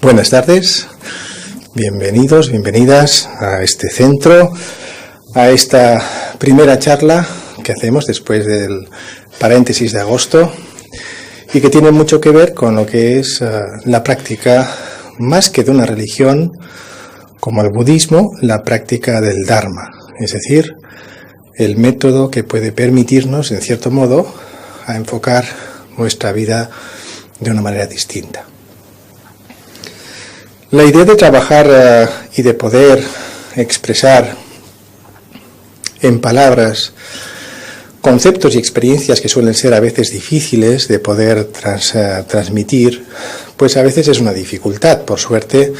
Buenas tardes, bienvenidos, bienvenidas a este centro, a esta primera charla que hacemos después del paréntesis de agosto y que tiene mucho que ver con lo que es la práctica, más que de una religión, como el budismo, la práctica del Dharma, es decir, el método que puede permitirnos, en cierto modo, a enfocar nuestra vida de una manera distinta. La idea de trabajar y de poder expresar en palabras conceptos y experiencias que suelen ser a veces difíciles de poder transmitir, pues a veces es una dificultad. Por suerte,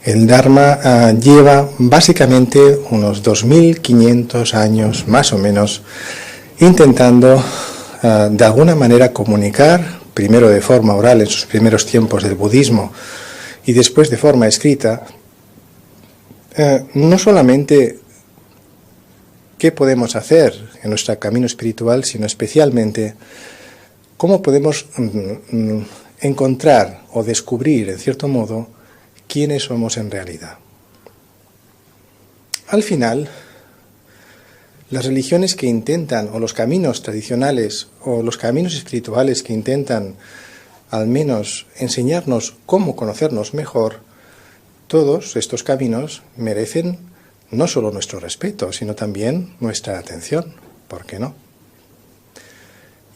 el Dharma lleva básicamente unos 2500 años, más o menos, intentando de alguna manera comunicar, primero de forma oral en sus primeros tiempos del budismo, y después de forma escrita, no solamente qué podemos hacer en nuestro camino espiritual, sino especialmente cómo podemos encontrar o descubrir, en cierto modo, quiénes somos en realidad. Al final, las religiones que intentan, o los caminos tradicionales, o los caminos espirituales que intentan al menos enseñarnos cómo conocernos mejor, todos estos caminos merecen no solo nuestro respeto, sino también nuestra atención. ¿Por qué no?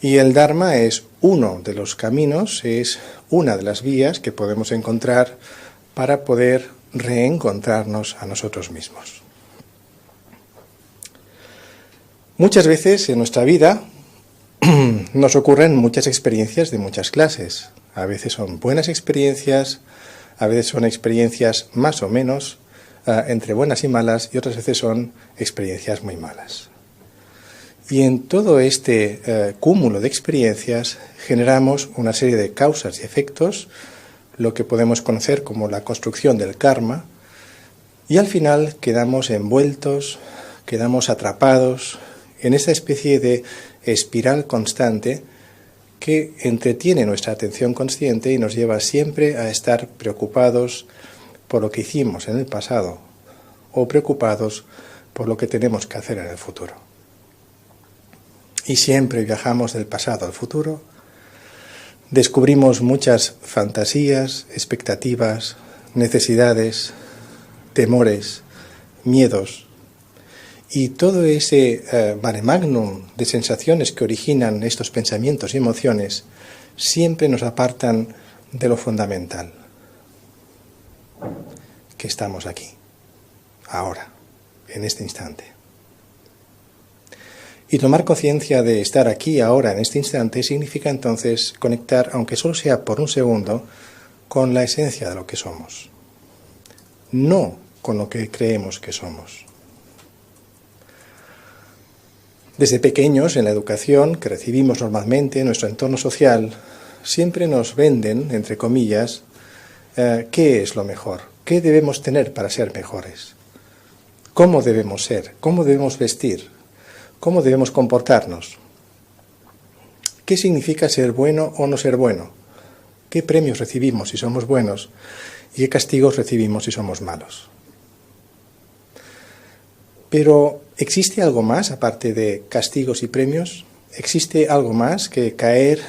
Y el Dharma es uno de los caminos, es una de las vías que podemos encontrar para poder reencontrarnos a nosotros mismos. Muchas veces en nuestra vida nos ocurren muchas experiencias de muchas clases. A veces son buenas experiencias, a veces son experiencias más o menos, entre buenas y malas, y otras veces son experiencias muy malas. Y en todo este cúmulo de experiencias generamos una serie de causas y efectos, lo que podemos conocer como la construcción del karma, y al final quedamos envueltos, quedamos atrapados en esta especie de espiral constante que entretiene nuestra atención consciente y nos lleva siempre a estar preocupados por lo que hicimos en el pasado o preocupados por lo que tenemos que hacer en el futuro. Y siempre viajamos del pasado al futuro, descubrimos muchas fantasías, expectativas, necesidades, temores, miedos, y todo ese mare magnum de sensaciones que originan estos pensamientos y emociones siempre nos apartan de lo fundamental, que estamos aquí, ahora, en este instante. Y tomar conciencia de estar aquí, ahora, en este instante, significa entonces conectar, aunque solo sea por un segundo, con la esencia de lo que somos, no con lo que creemos que somos. Desde pequeños, en la educación que recibimos normalmente en nuestro entorno social, siempre nos venden, entre comillas, qué es lo mejor, qué debemos tener para ser mejores, cómo debemos ser, cómo debemos vestir, cómo debemos comportarnos, qué significa ser bueno o no ser bueno, qué premios recibimos si somos buenos y qué castigos recibimos si somos malos. Pero, ¿existe algo más aparte de castigos y premios? ¿Existe algo más que caer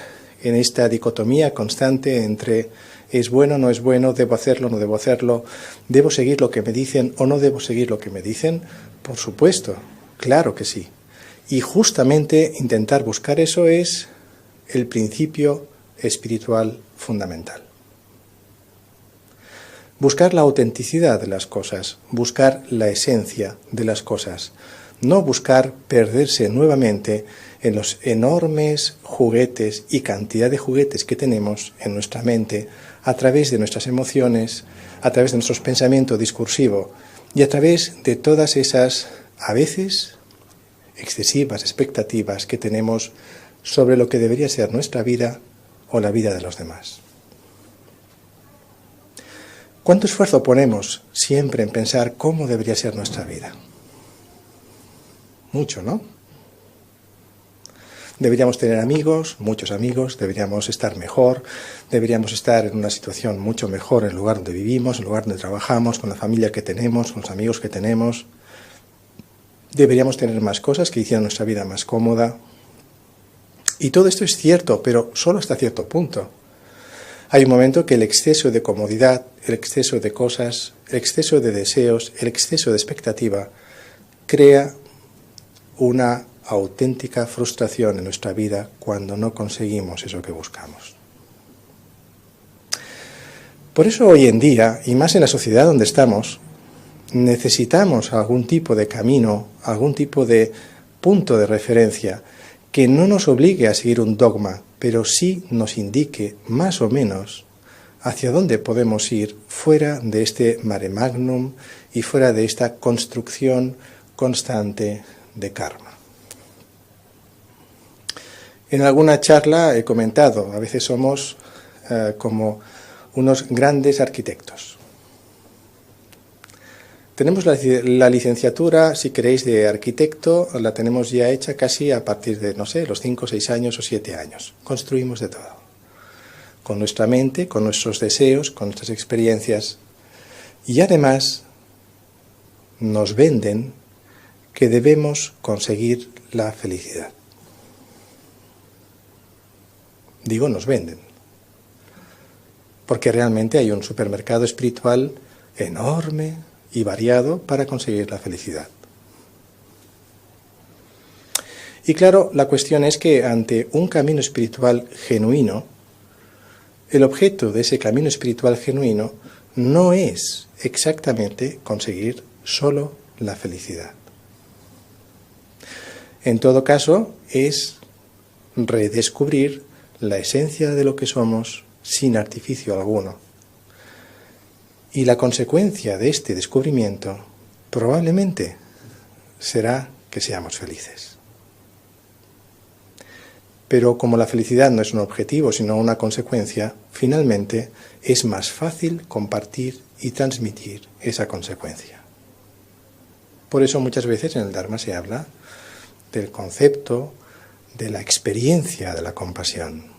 en esta dicotomía constante entre es bueno, no es bueno, debo hacerlo, no debo hacerlo, debo seguir lo que me dicen o no debo seguir lo que me dicen? Por supuesto, claro que sí. Y justamente intentar buscar eso es el principio espiritual fundamental. Buscar la autenticidad de las cosas, buscar la esencia de las cosas, no buscar perderse nuevamente en los enormes juguetes y cantidad de juguetes que tenemos en nuestra mente a través de nuestras emociones, a través de nuestro pensamiento discursivo y a través de todas esas, a veces, excesivas expectativas que tenemos sobre lo que debería ser nuestra vida o la vida de los demás. ¿Cuánto esfuerzo ponemos siempre en pensar cómo debería ser nuestra vida? Mucho, ¿no? Deberíamos tener amigos, muchos amigos, deberíamos estar mejor, deberíamos estar en una situación mucho mejor en el lugar donde vivimos, en el lugar donde trabajamos, con la familia que tenemos, con los amigos que tenemos. Deberíamos tener más cosas que hicieran nuestra vida más cómoda. Y todo esto es cierto, pero solo hasta cierto punto. Hay un momento que el exceso de comodidad, el exceso de cosas, el exceso de deseos, el exceso de expectativa, crea una auténtica frustración en nuestra vida cuando no conseguimos eso que buscamos. Por eso hoy en día, y más en la sociedad donde estamos, necesitamos algún tipo de camino, algún tipo de punto de referencia que no nos obligue a seguir un dogma, pero sí nos indique más o menos hacia dónde podemos ir fuera de este mare magnum y fuera de esta construcción constante de karma. En alguna charla he comentado, a veces somos como unos grandes arquitectos. Tenemos la licenciatura, si queréis, de arquitecto, la tenemos ya hecha casi a partir de, no sé, los 5, 6 años o 7 años. Construimos de todo. Con nuestra mente, con nuestros deseos, con nuestras experiencias. Y además nos venden que debemos conseguir la felicidad. Digo, nos venden. Porque realmente hay un supermercado espiritual enorme y variado para conseguir la felicidad. Y claro, la cuestión es que ante un camino espiritual genuino, el objeto de ese camino espiritual genuino no es exactamente conseguir solo la felicidad. En todo caso, es redescubrir la esencia de lo que somos sin artificio alguno. Y la consecuencia de este descubrimiento probablemente será que seamos felices. Pero como la felicidad no es un objetivo, sino una consecuencia, finalmente es más fácil compartir y transmitir esa consecuencia. Por eso muchas veces en el Dharma se habla del concepto de la experiencia de la compasión.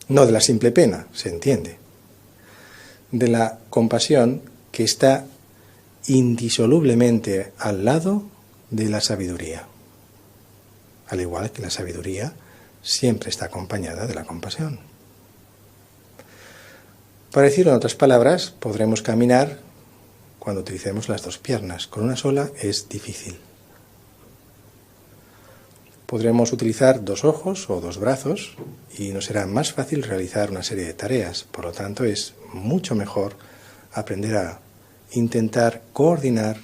No de la simple pena, se entiende. De la compasión que está indisolublemente al lado de la sabiduría. Al igual que la sabiduría siempre está acompañada de la compasión. Para decirlo en otras palabras, podremos caminar cuando utilicemos las dos piernas. Con una sola es difícil. Podremos utilizar dos ojos o dos brazos y nos será más fácil realizar una serie de tareas. Por lo tanto, es mucho mejor aprender a intentar coordinar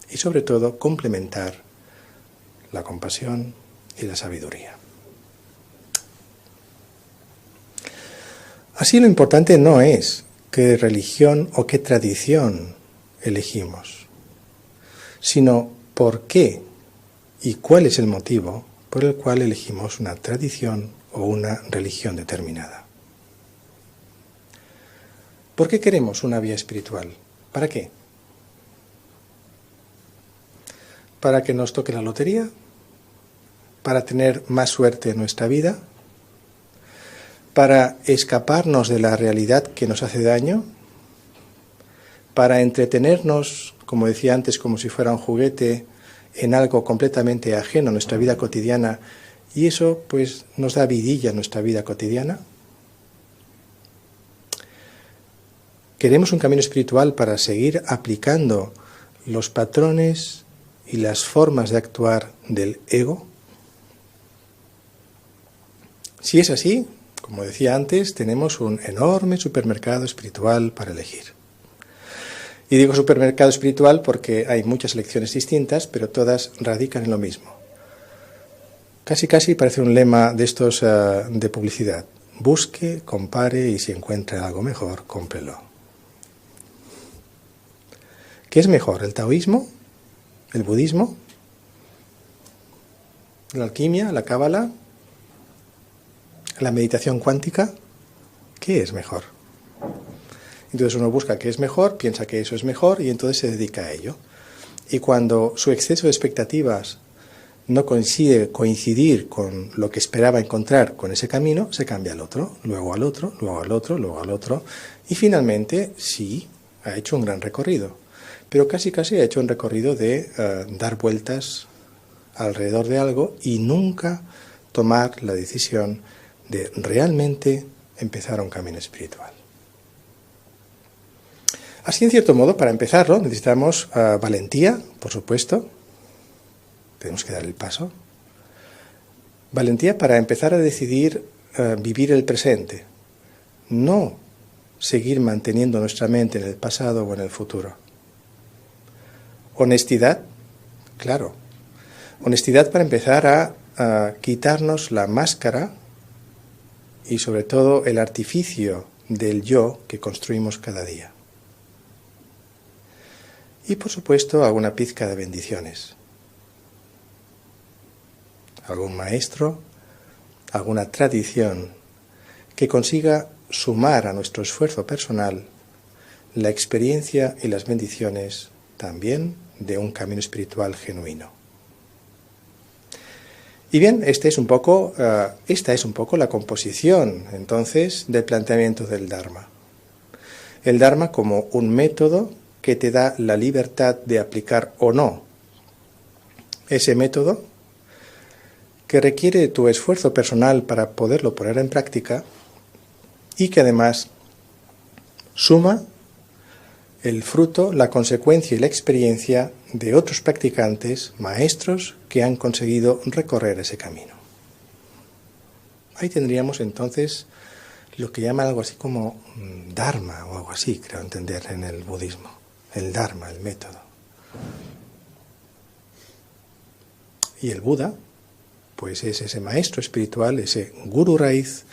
y sobre todo complementar la compasión y la sabiduría. Así, lo importante no es qué religión o qué tradición elegimos, sino por qué y cuál es el motivo por el cual elegimos una tradición o una religión determinada. ¿Por qué queremos una vía espiritual? ¿Para qué? ¿Para que nos toque la lotería? ¿Para tener más suerte en nuestra vida? ¿Para escaparnos de la realidad que nos hace daño? ¿Para entretenernos, como decía antes, como si fuera un juguete, en algo completamente ajeno a nuestra vida cotidiana, y eso pues nos da vidilla a nuestra vida cotidiana? ¿Queremos un camino espiritual para seguir aplicando los patrones y las formas de actuar del ego? Si es así, como decía antes, tenemos un enorme supermercado espiritual para elegir. Y digo supermercado espiritual porque hay muchas elecciones distintas, pero todas radican en lo mismo. Casi parece un lema de estos de publicidad. Busque, compare y si encuentra algo mejor, cómprelo. ¿Qué es mejor, el taoísmo, el budismo, la alquimia, la cábala, la meditación cuántica? ¿Qué es mejor? Entonces uno busca qué es mejor, piensa que eso es mejor y entonces se dedica a ello. Y cuando su exceso de expectativas no consigue coincidir con lo que esperaba encontrar con ese camino, se cambia al otro, luego al otro, luego al otro, luego al otro, y finalmente sí, ha hecho un gran recorrido, pero casi ha hecho un recorrido de dar vueltas alrededor de algo y nunca tomar la decisión de realmente empezar un camino espiritual. Así, en cierto modo, para empezarlo necesitamos valentía, por supuesto. Tenemos que dar el paso. Valentía para empezar a decidir vivir el presente, no seguir manteniendo nuestra mente en el pasado o en el futuro. Honestidad, claro. Honestidad para empezar a quitarnos la máscara y sobre todo el artificio del yo que construimos cada día. Y por supuesto alguna pizca de bendiciones. Algún maestro, alguna tradición que consiga sumar a nuestro esfuerzo personal la experiencia y las bendiciones también de un camino espiritual genuino. Y bien, esta es un poco la composición, entonces, del planteamiento del Dharma. El Dharma como un método que te da la libertad de aplicar o no ese método, que requiere tu esfuerzo personal para poderlo poner en práctica y que además suma el fruto, la consecuencia y la experiencia de otros practicantes, maestros, que han conseguido recorrer ese camino. Ahí tendríamos entonces lo que llaman algo así como Dharma o algo así, creo entender en el budismo. El Dharma, el método. Y el Buda, pues es ese maestro espiritual, ese gurú raíz,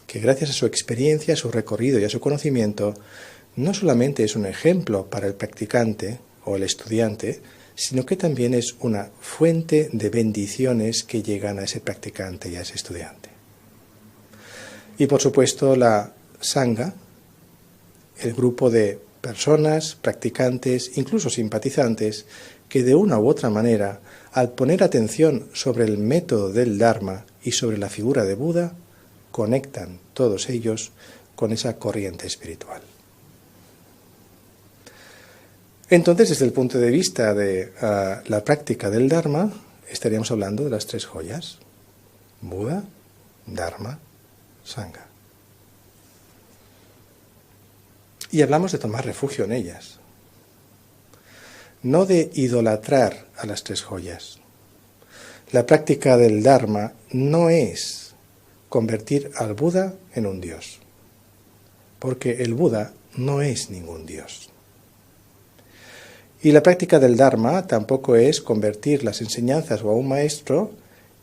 que gracias a su experiencia, a su recorrido y a su conocimiento, no solamente es un ejemplo para el practicante o el estudiante, sino que también es una fuente de bendiciones que llegan a ese practicante y a ese estudiante. Y por supuesto la Sangha, el grupo de personas, practicantes, incluso simpatizantes, que de una u otra manera, al poner atención sobre el método del Dharma y sobre la figura de Buda, conectan todos ellos con esa corriente espiritual. Entonces, desde el punto de vista de la práctica del Dharma, estaríamos hablando de las tres joyas: Buda, Dharma, Sangha. Y hablamos de tomar refugio en ellas, no de idolatrar a las tres joyas. La práctica del Dharma no es convertir al Buda en un dios, porque el Buda no es ningún dios. Y la práctica del Dharma tampoco es convertir las enseñanzas o a un maestro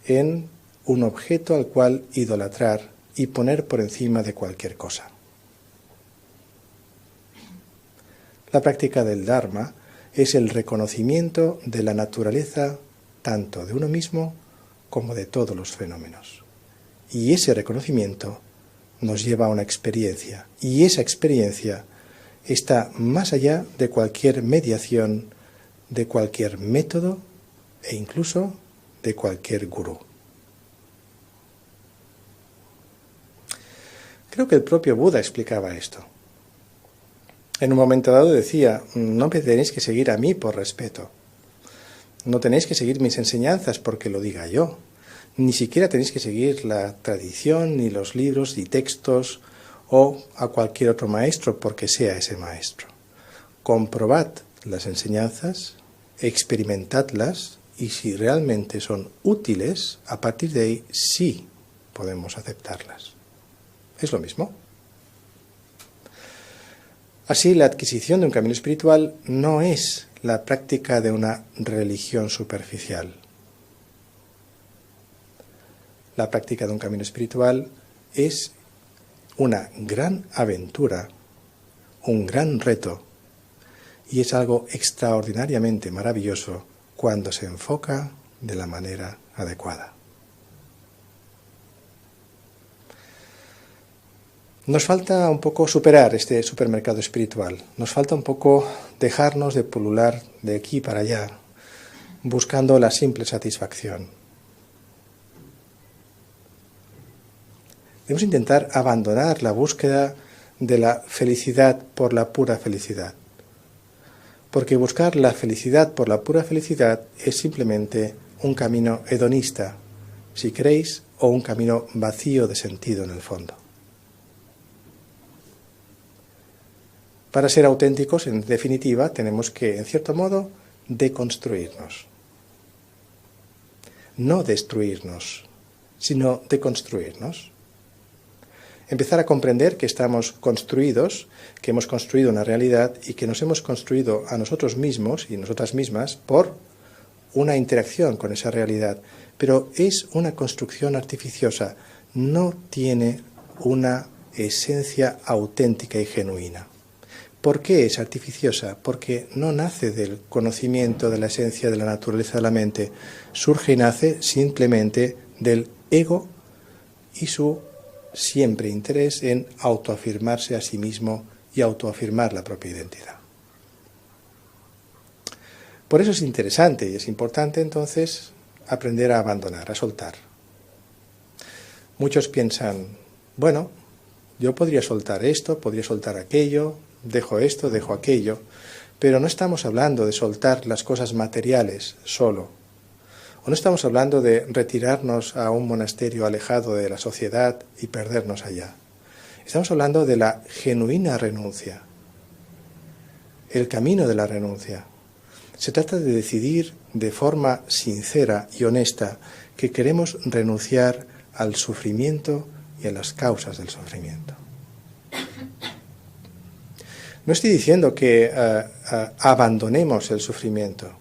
en un objeto al cual idolatrar y poner por encima de cualquier cosa. La práctica del Dharma es el reconocimiento de la naturaleza tanto de uno mismo como de todos los fenómenos. Y ese reconocimiento nos lleva a una experiencia, y esa experiencia está más allá de cualquier mediación, de cualquier método e incluso de cualquier gurú. Creo que el propio Buda explicaba esto. En un momento dado decía: no me tenéis que seguir a mí por respeto, no tenéis que seguir mis enseñanzas porque lo diga yo, ni siquiera tenéis que seguir la tradición, ni los libros y textos o a cualquier otro maestro porque sea ese maestro. Comprobad las enseñanzas, experimentadlas y si realmente son útiles, a partir de ahí sí podemos aceptarlas. Es lo mismo. Así, la adquisición de un camino espiritual no es la práctica de una religión superficial. La práctica de un camino espiritual es una gran aventura, un gran reto, y es algo extraordinariamente maravilloso cuando se enfoca de la manera adecuada. Nos falta un poco superar este supermercado espiritual, nos falta un poco dejarnos de pulular de aquí para allá, buscando la simple satisfacción. Debemos intentar abandonar la búsqueda de la felicidad por la pura felicidad. Porque buscar la felicidad por la pura felicidad es simplemente un camino hedonista, si queréis, o un camino vacío de sentido en el fondo. Para ser auténticos, en definitiva, tenemos que, en cierto modo, deconstruirnos. No destruirnos, sino deconstruirnos. Empezar a comprender que estamos construidos, que hemos construido una realidad y que nos hemos construido a nosotros mismos y nosotras mismas por una interacción con esa realidad. Pero es una construcción artificiosa, no tiene una esencia auténtica y genuina. ¿Por qué es artificiosa? Porque no nace del conocimiento de la esencia de la naturaleza de la mente, surge y nace simplemente del ego y su siempre interés en autoafirmarse a sí mismo y autoafirmar la propia identidad. Por eso es interesante y es importante entonces aprender a abandonar, a soltar. Muchos piensan, bueno, yo podría soltar esto, podría soltar aquello, dejo esto, dejo aquello, pero no estamos hablando de soltar las cosas materiales solo. O no estamos hablando de retirarnos a un monasterio alejado de la sociedad y perdernos allá. Estamos hablando de la genuina renuncia, el camino de la renuncia. Se trata de decidir de forma sincera y honesta que queremos renunciar al sufrimiento y a las causas del sufrimiento. No estoy diciendo que abandonemos el sufrimiento.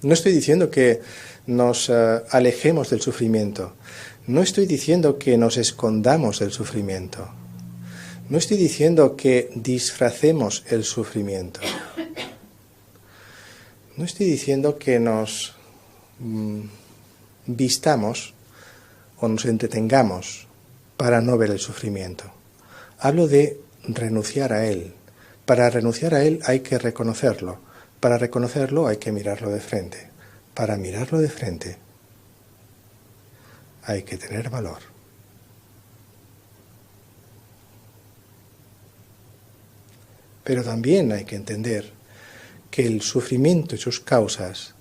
No estoy diciendo que nos alejemos del sufrimiento. No estoy diciendo que nos escondamos del sufrimiento. No estoy diciendo que disfracemos el sufrimiento. No estoy diciendo que nos vistamos o nos entretengamos para no ver el sufrimiento. Hablo de renunciar a él. Para renunciar a él hay que reconocerlo. Para reconocerlo hay que mirarlo de frente. Para mirarlo de frente hay que tener valor. Pero también hay que entender que el sufrimiento y sus causas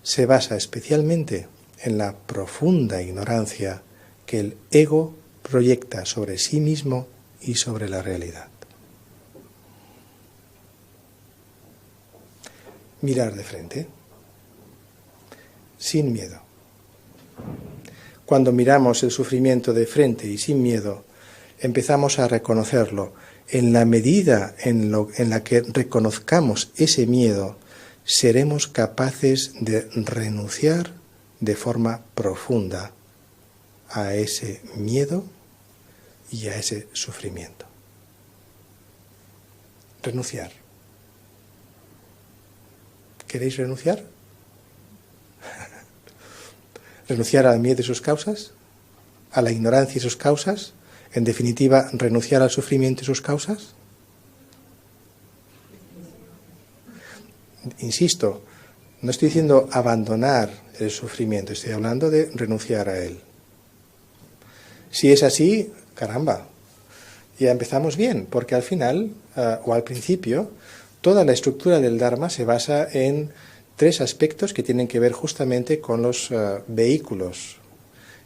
se basa especialmente en la profunda ignorancia que el ego proyecta sobre sí mismo y sobre la realidad. Mirar de frente, sin miedo. Cuando miramos el sufrimiento de frente y sin miedo, empezamos a reconocerlo. En la medida en la que reconozcamos ese miedo, seremos capaces de renunciar de forma profunda a ese miedo y a ese sufrimiento. Renunciar. ¿Queréis renunciar? ¿Renunciar al miedo y sus causas? ¿A la ignorancia y sus causas? En definitiva, renunciar al sufrimiento y sus causas. Insisto, no estoy diciendo abandonar el sufrimiento, estoy hablando de renunciar a él. Si es así, caramba, ya empezamos bien, porque al final, o al principio, toda la estructura del Dharma se basa en tres aspectos que tienen que ver justamente con los vehículos,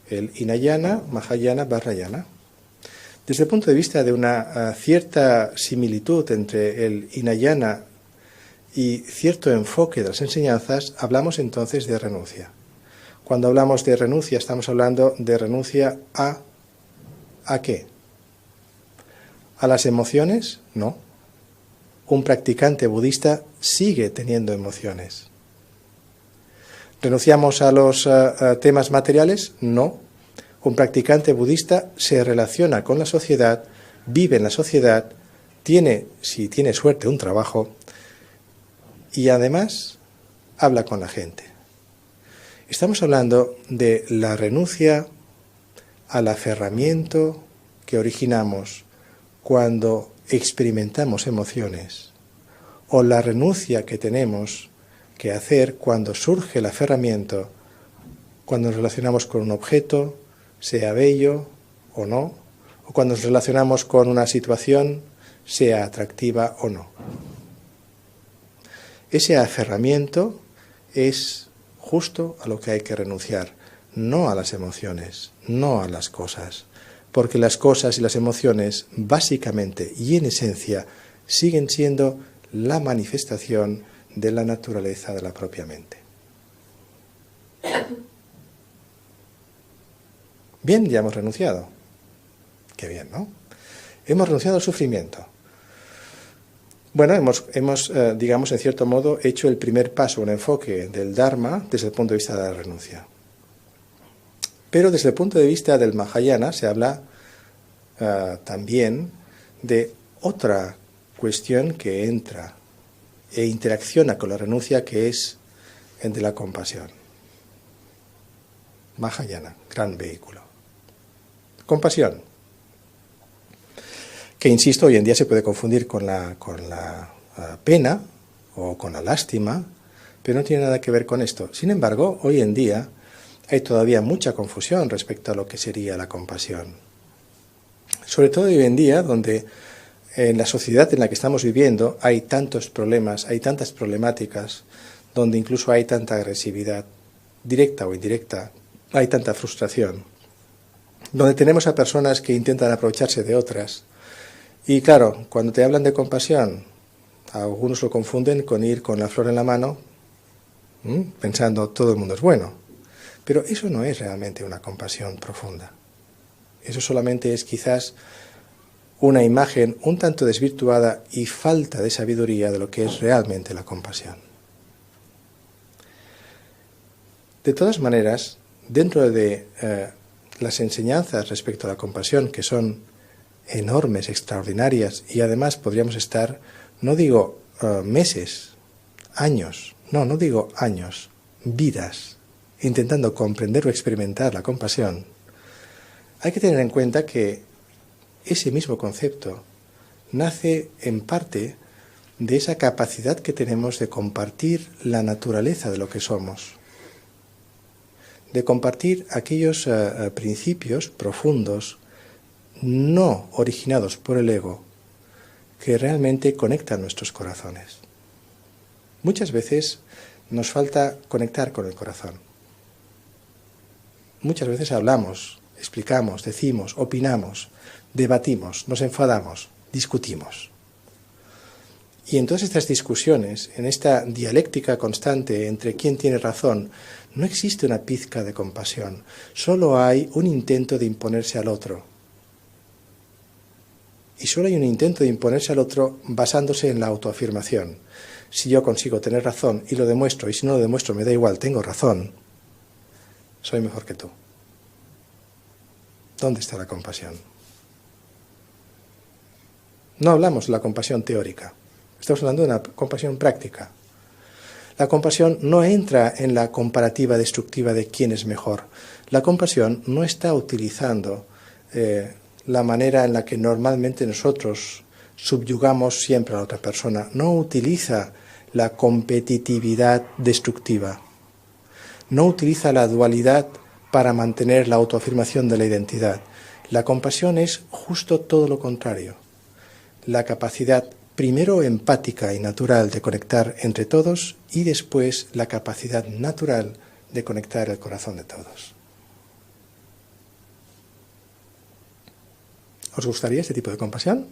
el Hinayana, Mahayana, Vajrayana. Desde el punto de vista de una cierta similitud entre el Hinayana y cierto enfoque de las enseñanzas, hablamos entonces de renuncia. Cuando hablamos de renuncia, estamos hablando de renuncia ¿a qué? ¿A las emociones? No. Un practicante budista sigue teniendo emociones. ¿Renunciamos a los temas materiales? No. Un practicante budista se relaciona con la sociedad, vive en la sociedad, tiene, si tiene suerte, un trabajo y además habla con la gente. Estamos hablando de la renuncia al aferramiento que originamos cuando experimentamos emociones o la renuncia que tenemos que hacer cuando surge el aferramiento, cuando nos relacionamos con un objeto, sea bello o no, o cuando nos relacionamos con una situación, sea atractiva o no. Ese aferramiento es justo a lo que hay que renunciar, no a las emociones, no a las cosas, porque las cosas y las emociones básicamente y en esencia siguen siendo la manifestación de la naturaleza de la propia mente. Bien, ya hemos renunciado. Qué bien, ¿no? Hemos renunciado al sufrimiento. Bueno, hemos digamos, en cierto modo, hecho el primer paso, un enfoque del Dharma desde el punto de vista de la renuncia. Pero desde el punto de vista del Mahayana se habla también de otra cuestión que entra e interacciona con la renuncia, que es el de la compasión. Mahayana, gran vehículo. Compasión, que insisto, hoy en día se puede confundir con la pena o con la lástima, pero no tiene nada que ver con esto. Sin embargo, hoy en día hay todavía mucha confusión respecto a lo que sería la compasión. Sobre todo hoy en día, donde en la sociedad en la que estamos viviendo hay tantos problemas, hay tantas problemáticas, donde incluso hay tanta agresividad, directa o indirecta, hay tanta frustración, donde tenemos a personas que intentan aprovecharse de otras. Y claro, cuando te hablan de compasión, algunos lo confunden con ir con la flor en la mano, pensando todo el mundo es bueno. Pero eso no es realmente una compasión profunda. Eso solamente es quizás una imagen un tanto desvirtuada y falta de sabiduría de lo que es realmente la compasión. De todas maneras, dentro de las enseñanzas respecto a la compasión, que son enormes, extraordinarias, y además podríamos estar, no digo meses, años, no digo años, vidas, intentando comprender o experimentar la compasión, hay que tener en cuenta que ese mismo concepto nace en parte de esa capacidad que tenemos de compartir la naturaleza de lo que somos, de compartir aquellos principios profundos, no originados por el ego, que realmente conectan nuestros corazones. Muchas veces nos falta conectar con el corazón. Muchas veces hablamos, explicamos, decimos, opinamos, debatimos, nos enfadamos, discutimos. Y en todas estas discusiones, en esta dialéctica constante entre quién tiene razón, no existe una pizca de compasión, solo hay un intento de imponerse al otro. Y solo hay un intento de imponerse al otro basándose en la autoafirmación. Si yo consigo tener razón y lo demuestro, y si no lo demuestro me da igual, tengo razón, soy mejor que tú. ¿Dónde está la compasión? No hablamos de la compasión teórica, estamos hablando de una compasión práctica. La compasión no entra en la comparativa destructiva de quién es mejor. La compasión no está utilizando la manera en la que normalmente nosotros subyugamos siempre a la otra persona. No utiliza la competitividad destructiva. No utiliza la dualidad para mantener la autoafirmación de la identidad. La compasión es justo todo lo contrario. La capacidad primero empática y natural de conectar entre todos y después la capacidad natural de conectar el corazón de todos. ¿Os gustaría este tipo de compasión?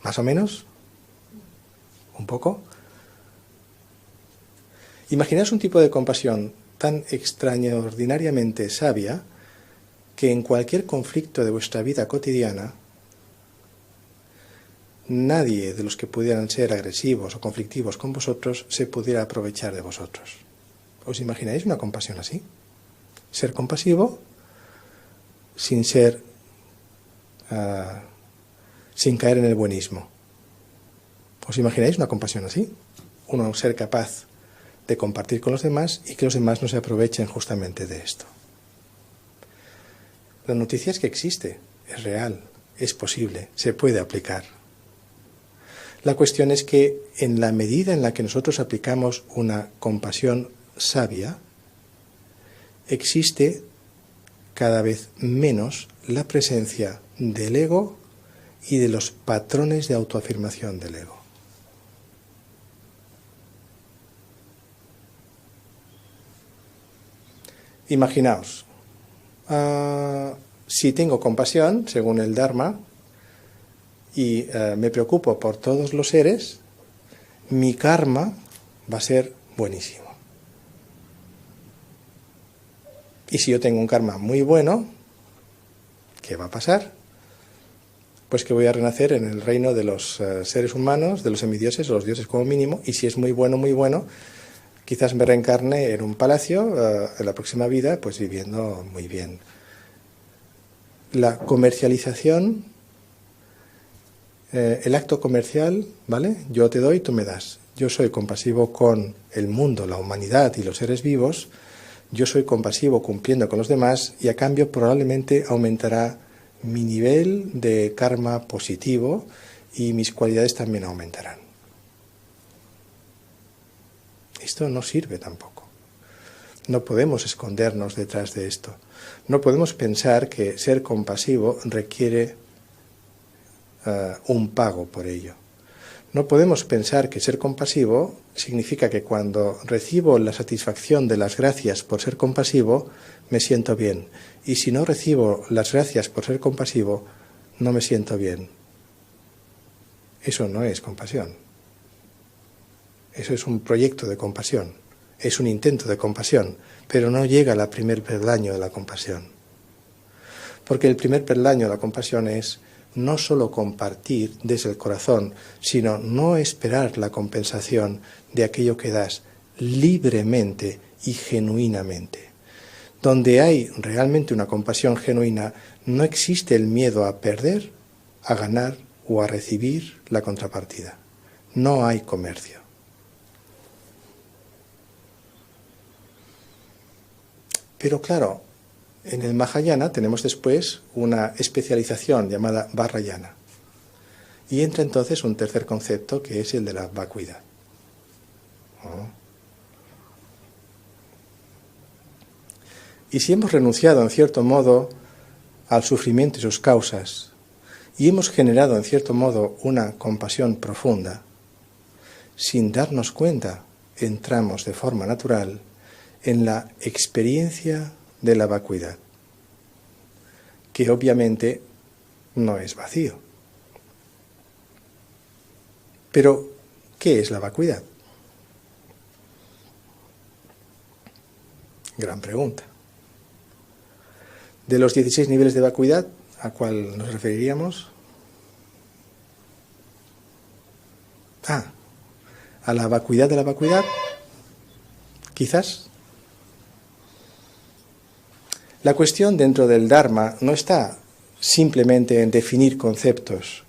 ¿Más o menos? ¿Un poco? Imaginaos un tipo de compasión tan extraordinariamente sabia que en cualquier conflicto de vuestra vida cotidiana nadie de los que pudieran ser agresivos o conflictivos con vosotros se pudiera aprovechar de vosotros. ¿Os imagináis una compasión así? Ser compasivo sin caer en el buenismo. ¿Os imagináis una compasión así? Uno ser capaz de compartir con los demás y que los demás no se aprovechen justamente de esto. La noticia es que existe, es real, es posible, se puede aplicar. La cuestión es que en la medida en la que nosotros aplicamos una compasión sabia, existe cada vez menos la presencia del ego y de los patrones de autoafirmación del ego. Imaginaos, si tengo compasión, según el Dharma, y me preocupo por todos los seres, mi karma va a ser buenísimo. Y si yo tengo un karma muy bueno, ¿qué va a pasar? Pues que voy a renacer en el reino de los seres humanos, de los semidioses o los dioses como mínimo, y si es muy bueno, quizás me reencarne en un palacio en la próxima vida, pues viviendo muy bien. La comercialización, el acto comercial, ¿vale? Yo te doy, tú me das. Yo soy compasivo con el mundo, la humanidad y los seres vivos. Yo soy compasivo cumpliendo con los demás y a cambio probablemente aumentará mi nivel de karma positivo y mis cualidades también aumentarán. Esto no sirve tampoco. No podemos escondernos detrás de esto. No podemos pensar que ser compasivo requiere un pago por ello. No podemos pensar que ser compasivo significa que cuando recibo la satisfacción de las gracias por ser compasivo, me siento bien. Y si no recibo las gracias por ser compasivo, no me siento bien. Eso no es compasión. Eso es un proyecto de compasión. Es un intento de compasión, pero no llega al primer peldaño de la compasión. Porque el primer peldaño de la compasión es no solo compartir desde el corazón, sino no esperar la compensación de aquello que das libremente y genuinamente. Donde hay realmente una compasión genuina, no existe el miedo a perder, a ganar o a recibir la contrapartida. No hay comercio. Pero claro, en el Mahayana tenemos después una especialización llamada Vajrayana. Y entra entonces un tercer concepto que es el de la vacuidad. Y si hemos renunciado en cierto modo al sufrimiento y sus causas, y hemos generado en cierto modo una compasión profunda, sin darnos cuenta, entramos de forma natural en la experiencia de la vacuidad, que obviamente no es vacío. Pero, ¿qué es la vacuidad? Gran pregunta. De los 16 niveles de vacuidad, ¿a cuál nos referiríamos? ¿A la vacuidad de la vacuidad? Quizás. La cuestión dentro del Dharma no está simplemente en definir conceptos.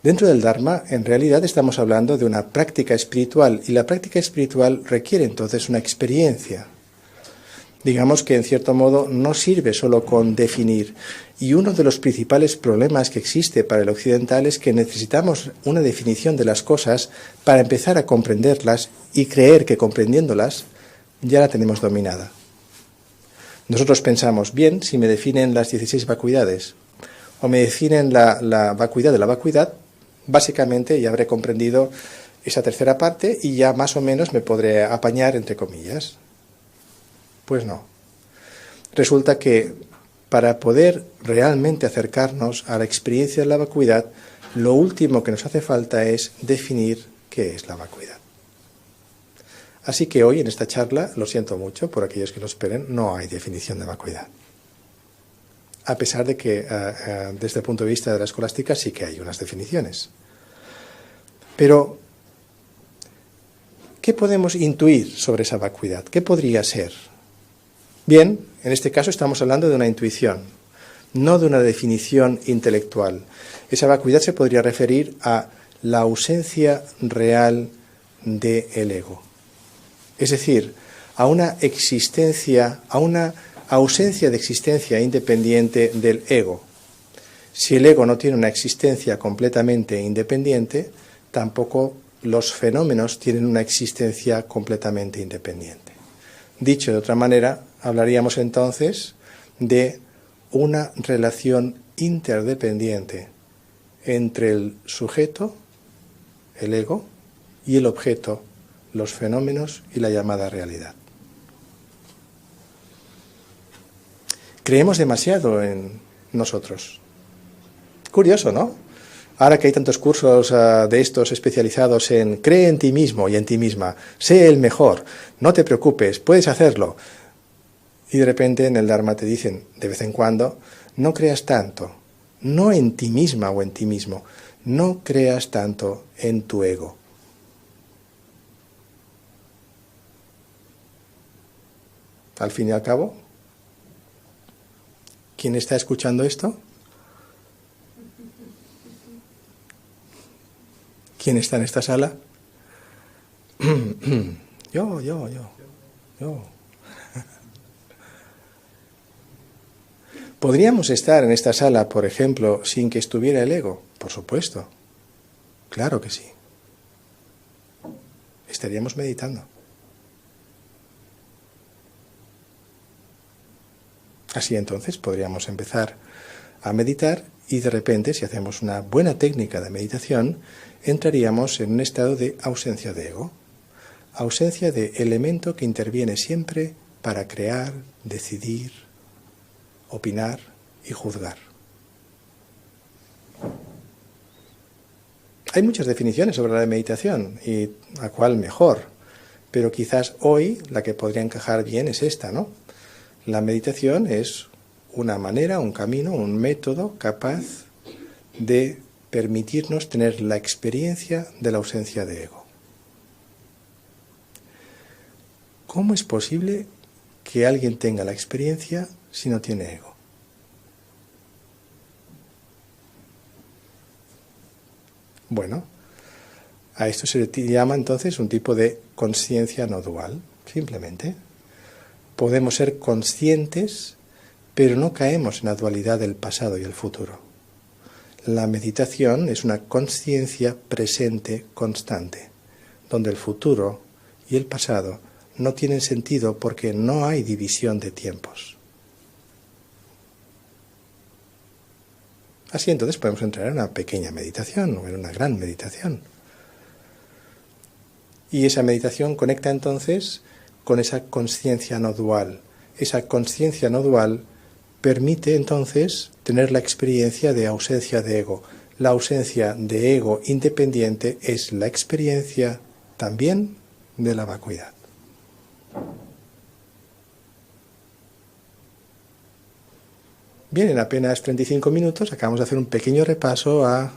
Dentro del Dharma, en realidad, estamos hablando de una práctica espiritual, y la práctica espiritual requiere entonces una experiencia. Digamos que, en cierto modo, no sirve solo con definir. Y uno de los principales problemas que existe para el occidental es que necesitamos una definición de las cosas para empezar a comprenderlas y creer que comprendiéndolas ya la tenemos dominada. Nosotros pensamos, bien, si me definen las 16 vacuidades o me definen la vacuidad de la vacuidad, básicamente ya habré comprendido esa tercera parte y ya más o menos me podré apañar, entre comillas. Pues no. Resulta que para poder realmente acercarnos a la experiencia de la vacuidad, lo último que nos hace falta es definir qué es la vacuidad. Así que hoy en esta charla, lo siento mucho por aquellos que lo esperen, no hay definición de vacuidad. A pesar de que desde el punto de vista de la escolástica sí que hay unas definiciones. Pero, ¿qué podemos intuir sobre esa vacuidad? ¿Qué podría ser? Bien, en este caso estamos hablando de una intuición, no de una definición intelectual. Esa vacuidad se podría referir a la ausencia real del ego. Es decir, a una existencia, a una ausencia de existencia independiente del ego. Si el ego no tiene una existencia completamente independiente, tampoco los fenómenos tienen una existencia completamente independiente. Dicho de otra manera, hablaríamos entonces de una relación interdependiente entre el sujeto, el ego, y el objeto, los fenómenos y la llamada realidad. Creemos demasiado en nosotros. Curioso, ¿no? Ahora que hay tantos cursos de estos especializados en cree en ti mismo y en ti misma, sé el mejor, no te preocupes, puedes hacerlo. Y de repente en el Dharma te dicen, de vez en cuando, no creas tanto, no en ti misma o en ti mismo, no creas tanto en tu ego. Al fin y al cabo, ¿quién está escuchando esto? ¿Quién está en esta sala? Yo. ¿Podríamos estar en esta sala, por ejemplo, sin que estuviera el ego? Por supuesto. Claro que sí. Estaríamos meditando. Así entonces podríamos empezar a meditar y de repente, si hacemos una buena técnica de meditación, entraríamos en un estado de ausencia de ego, ausencia de elemento que interviene siempre para crear, decidir, opinar y juzgar. Hay muchas definiciones sobre la meditación y a cuál mejor, pero quizás hoy la que podría encajar bien es esta, ¿no? La meditación es una manera, un camino, un método capaz de permitirnos tener la experiencia de la ausencia de ego. ¿Cómo es posible que alguien tenga la experiencia si no tiene ego? Bueno, a esto se le llama entonces un tipo de consciencia no dual, simplemente. Podemos ser conscientes, pero no caemos en la dualidad del pasado y el futuro. La meditación es una consciencia presente constante, donde el futuro y el pasado no tienen sentido porque no hay división de tiempos. Así entonces podemos entrar en una pequeña meditación o en una gran meditación. Y esa meditación conecta entonces con esa consciencia no dual. Esa consciencia no dual permite entonces tener la experiencia de ausencia de ego. La ausencia de ego independiente es la experiencia también de la vacuidad. Bien, en apenas 35 minutos acabamos de hacer un pequeño repaso a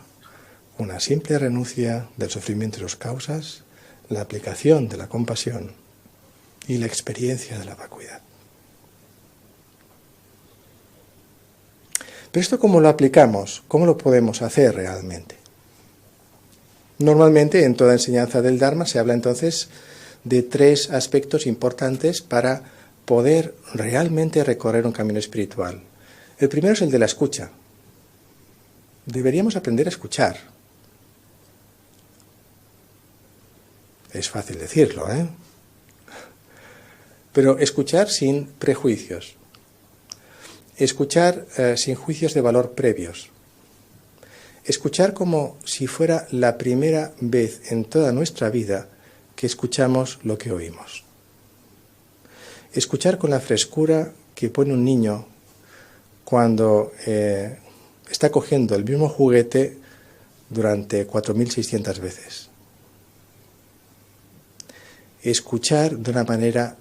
una simple renuncia del sufrimiento y sus causas, la aplicación de la compasión y la experiencia de la vacuidad. Pero esto, ¿cómo lo aplicamos? ¿Cómo lo podemos hacer realmente? Normalmente en toda enseñanza del Dharma se habla entonces de 3 aspectos importantes para poder realmente recorrer un camino espiritual. El primero es el de la escucha. Deberíamos aprender a escuchar. Es fácil decirlo, ¿eh? Pero escuchar sin prejuicios. Escuchar sin juicios de valor previos. Escuchar como si fuera la primera vez en toda nuestra vida que escuchamos lo que oímos. Escuchar con la frescura que pone un niño cuando está cogiendo el mismo juguete durante 4.600 veces. Escuchar de una manera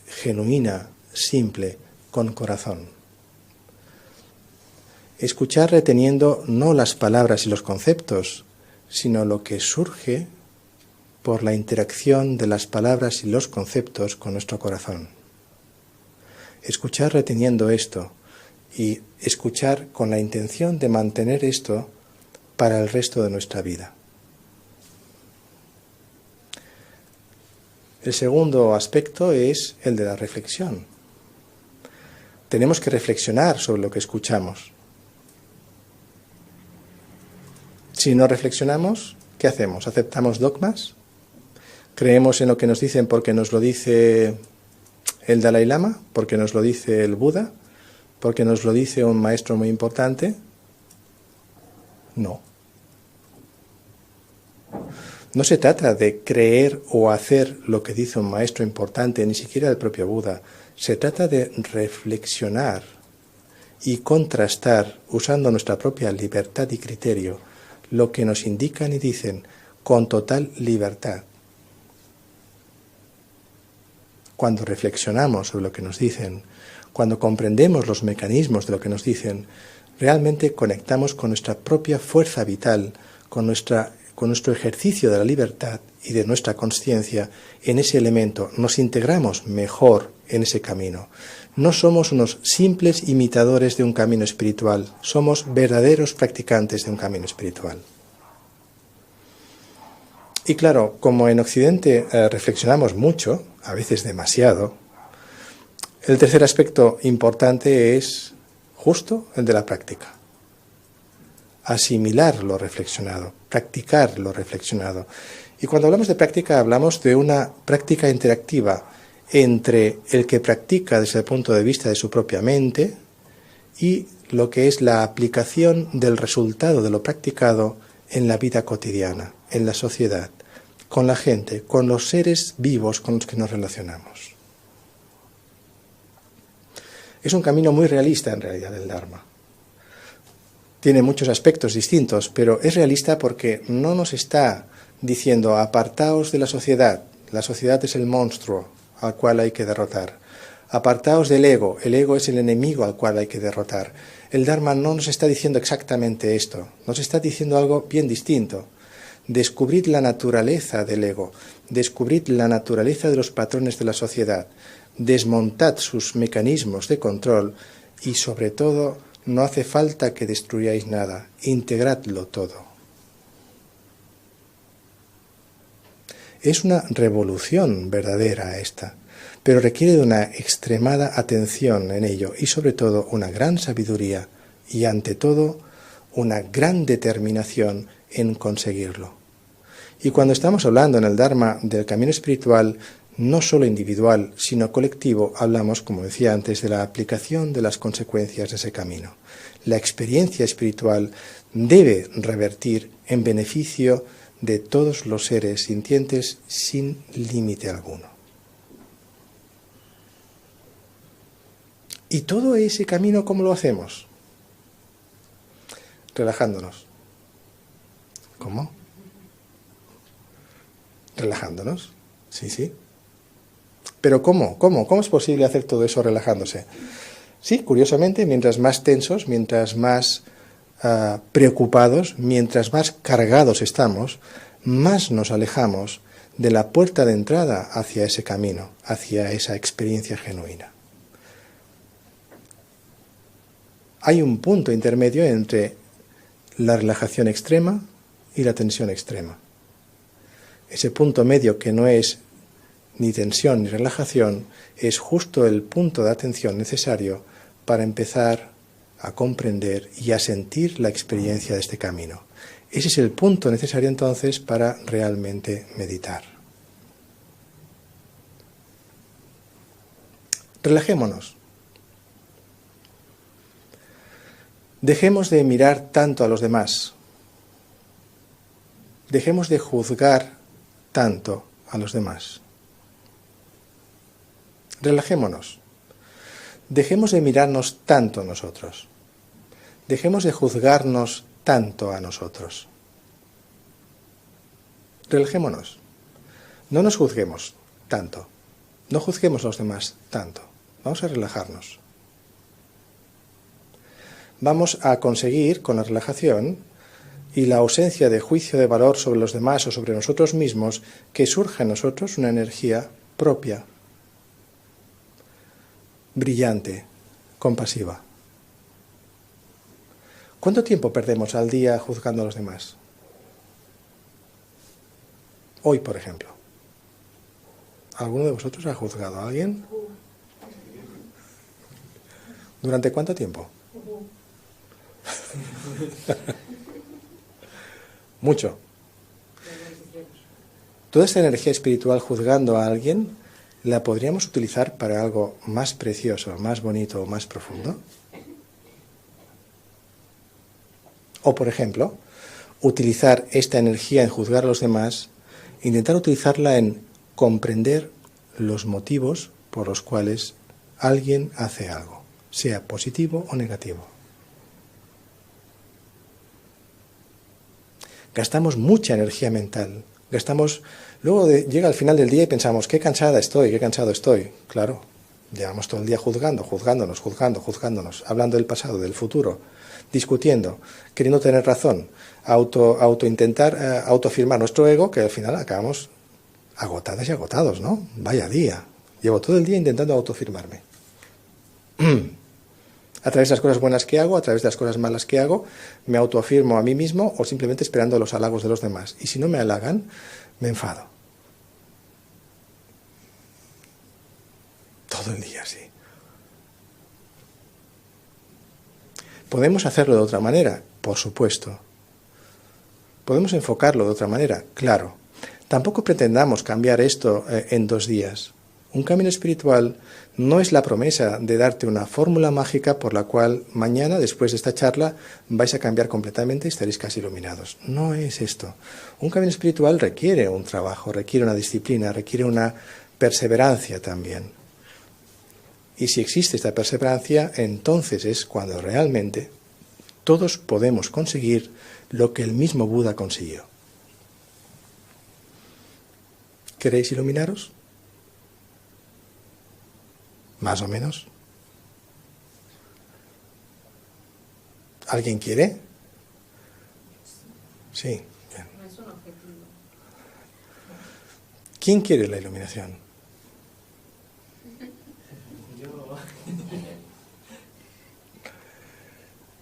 genuina, simple, con corazón. Escuchar reteniendo no las palabras y los conceptos, sino lo que surge por la interacción de las palabras y los conceptos con nuestro corazón. Escuchar reteniendo esto y escuchar con la intención de mantener esto para el resto de nuestra vida. El segundo aspecto es el de la reflexión. Tenemos que reflexionar sobre lo que escuchamos. Si no reflexionamos, ¿qué hacemos? ¿Aceptamos dogmas? ¿Creemos en lo que nos dicen porque nos lo dice el Dalai Lama? ¿Porque nos lo dice el Buda? ¿Porque nos lo dice un maestro muy importante? No. No se trata de creer o hacer lo que dice un maestro importante, ni siquiera el propio Buda. Se trata de reflexionar y contrastar, usando nuestra propia libertad y criterio, lo que nos indican y dicen con total libertad. Cuando reflexionamos sobre lo que nos dicen, cuando comprendemos los mecanismos de lo que nos dicen, realmente conectamos con nuestra propia fuerza vital, con nuestro ejercicio de la libertad y de nuestra consciencia en ese elemento. Nos integramos mejor en ese camino. No somos unos simples imitadores de un camino espiritual, somos verdaderos practicantes de un camino espiritual. Y claro, como en Occidente reflexionamos mucho, a veces demasiado, el tercer aspecto importante es justo el de la práctica. Asimilar lo reflexionado, practicar lo reflexionado. Y cuando hablamos de práctica, hablamos de una práctica interactiva entre el que practica desde el punto de vista de su propia mente y lo que es la aplicación del resultado de lo practicado en la vida cotidiana, en la sociedad, con la gente, con los seres vivos con los que nos relacionamos. Es un camino muy realista en realidad el Dharma. Tiene muchos aspectos distintos, pero es realista porque no nos está diciendo apartaos de la sociedad es el monstruo al cual hay que derrotar. Apartaos del ego, el ego es el enemigo al cual hay que derrotar. El Dharma no nos está diciendo exactamente esto, nos está diciendo algo bien distinto. Descubrid la naturaleza del ego, descubrid la naturaleza de los patrones de la sociedad, desmontad sus mecanismos de control y sobre todo no hace falta que destruyáis nada, integradlo todo. Es una revolución verdadera esta, pero requiere de una extremada atención en ello y sobre todo una gran sabiduría y ante todo una gran determinación en conseguirlo. Y cuando estamos hablando en el Dharma del camino espiritual, no solo individual, sino colectivo, hablamos, como decía antes, de la aplicación de las consecuencias de ese camino. La experiencia espiritual debe revertir en beneficio de todos los seres sintientes sin límite alguno. ¿Y todo ese camino cómo lo hacemos? Relajándonos. ¿Cómo? Relajándonos. Sí. Pero ¿cómo? ¿Cómo es posible hacer todo eso relajándose? Sí, curiosamente, mientras más tensos, mientras más preocupados, mientras más cargados estamos, más nos alejamos de la puerta de entrada hacia ese camino, hacia esa experiencia genuina. Hay un punto intermedio entre la relajación extrema y la tensión extrema. Ese punto medio que no es ni tensión ni relajación es justo el punto de atención necesario para empezar a comprender y a sentir la experiencia de este camino. Ese es el punto necesario entonces para realmente meditar. Relajémonos. Dejemos de mirar tanto a los demás. Dejemos de juzgar tanto a los demás. Relajémonos. Dejemos de mirarnos tanto a nosotros. Dejemos de juzgarnos tanto a nosotros. Relajémonos. No nos juzguemos tanto. No juzguemos a los demás tanto. Vamos a relajarnos. Vamos a conseguir con la relajación y la ausencia de juicio de valor sobre los demás o sobre nosotros mismos que surja en nosotros una energía propia, brillante, compasiva. ¿Cuánto tiempo perdemos al día juzgando a los demás? Hoy, por ejemplo. ¿Alguno de vosotros ha juzgado a alguien? ¿Durante cuánto tiempo? Mucho. Toda esta energía espiritual juzgando a alguien, ¿la podríamos utilizar para algo más precioso, más bonito o más profundo? O, por ejemplo, utilizar esta energía en juzgar a los demás, intentar utilizarla en comprender los motivos por los cuales alguien hace algo, sea positivo o negativo. Gastamos mucha energía mental, luego llega al final del día y pensamos, qué cansada estoy, qué cansado estoy. Claro, llevamos todo el día juzgándonos, hablando del pasado, del futuro, discutiendo, queriendo tener razón, intentar autoafirmar nuestro ego, que al final acabamos agotadas y agotados, ¿no? Vaya día, llevo todo el día intentando autoafirmarme. A través de las cosas buenas que hago, a través de las cosas malas que hago, me autoafirmo a mí mismo o simplemente esperando los halagos de los demás. Y si no me halagan, me enfado. Todo el día así. ¿Podemos hacerlo de otra manera? Por supuesto. ¿Podemos enfocarlo de otra manera? Claro. Tampoco pretendamos cambiar esto en 2 días. Un camino espiritual no es la promesa de darte una fórmula mágica por la cual mañana, después de esta charla, vais a cambiar completamente y estaréis casi iluminados. No es esto. Un camino espiritual requiere un trabajo, requiere una disciplina, requiere una perseverancia también. Y si existe esta perseverancia, entonces es cuando realmente todos podemos conseguir lo que el mismo Buda consiguió. ¿Queréis iluminaros? ¿Más o menos? ¿Alguien quiere? Sí. Bien. No es un objetivo. ¿Quién quiere la iluminación? Yo.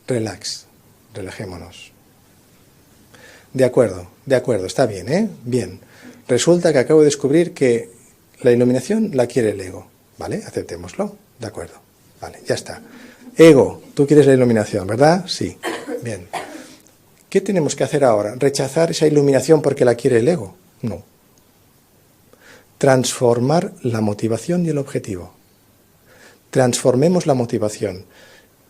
Relax, relajémonos. De acuerdo, está bien, ¿eh? Bien. Resulta que acabo de descubrir que la iluminación la quiere el ego. ¿Vale? Aceptémoslo. De acuerdo. Vale, ya está. Ego, tú quieres la iluminación, ¿verdad? Sí. Bien. ¿Qué tenemos que hacer ahora? ¿Rechazar esa iluminación porque la quiere el ego? No. Transformar la motivación y el objetivo. Transformemos la motivación.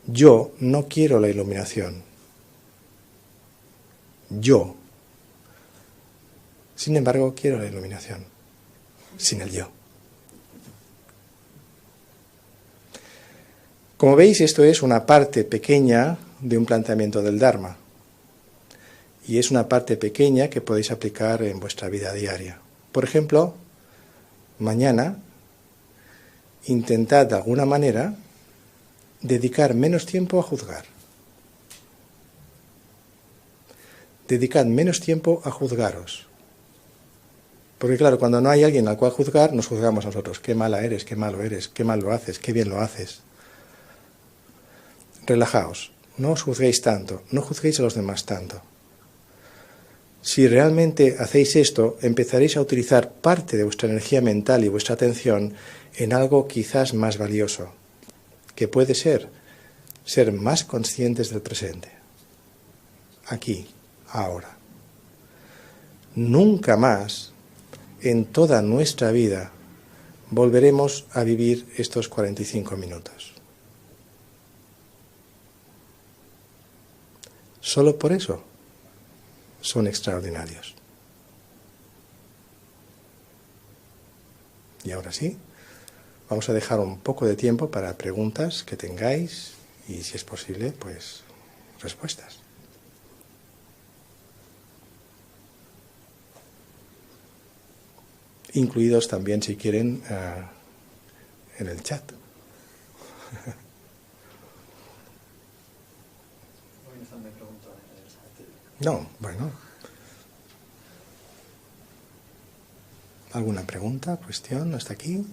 Yo no quiero la iluminación. Yo. Sin embargo, quiero la iluminación. Sin el yo. Como veis, esto es una parte pequeña de un planteamiento del Dharma. Y es una parte pequeña que podéis aplicar en vuestra vida diaria. Por ejemplo, mañana intentad de alguna manera dedicar menos tiempo a juzgar. Dedicad menos tiempo a juzgaros. Porque claro, cuando no hay alguien al cual juzgar, nos juzgamos a nosotros. Qué mala eres, qué malo eres, qué mal lo haces, qué bien lo haces. Relajaos, no os juzguéis tanto, no juzguéis a los demás tanto. Si realmente hacéis esto, empezaréis a utilizar parte de vuestra energía mental y vuestra atención en algo quizás más valioso, que puede ser más conscientes del presente. Aquí, ahora. Nunca más, en toda nuestra vida, volveremos a vivir estos 45 minutos. Solo por eso son extraordinarios. Y ahora sí, vamos a dejar un poco de tiempo para preguntas que tengáis y, si es posible, pues respuestas. Incluidos también, si quieren, en el chat. No, bueno. ¿Alguna pregunta, cuestión hasta aquí?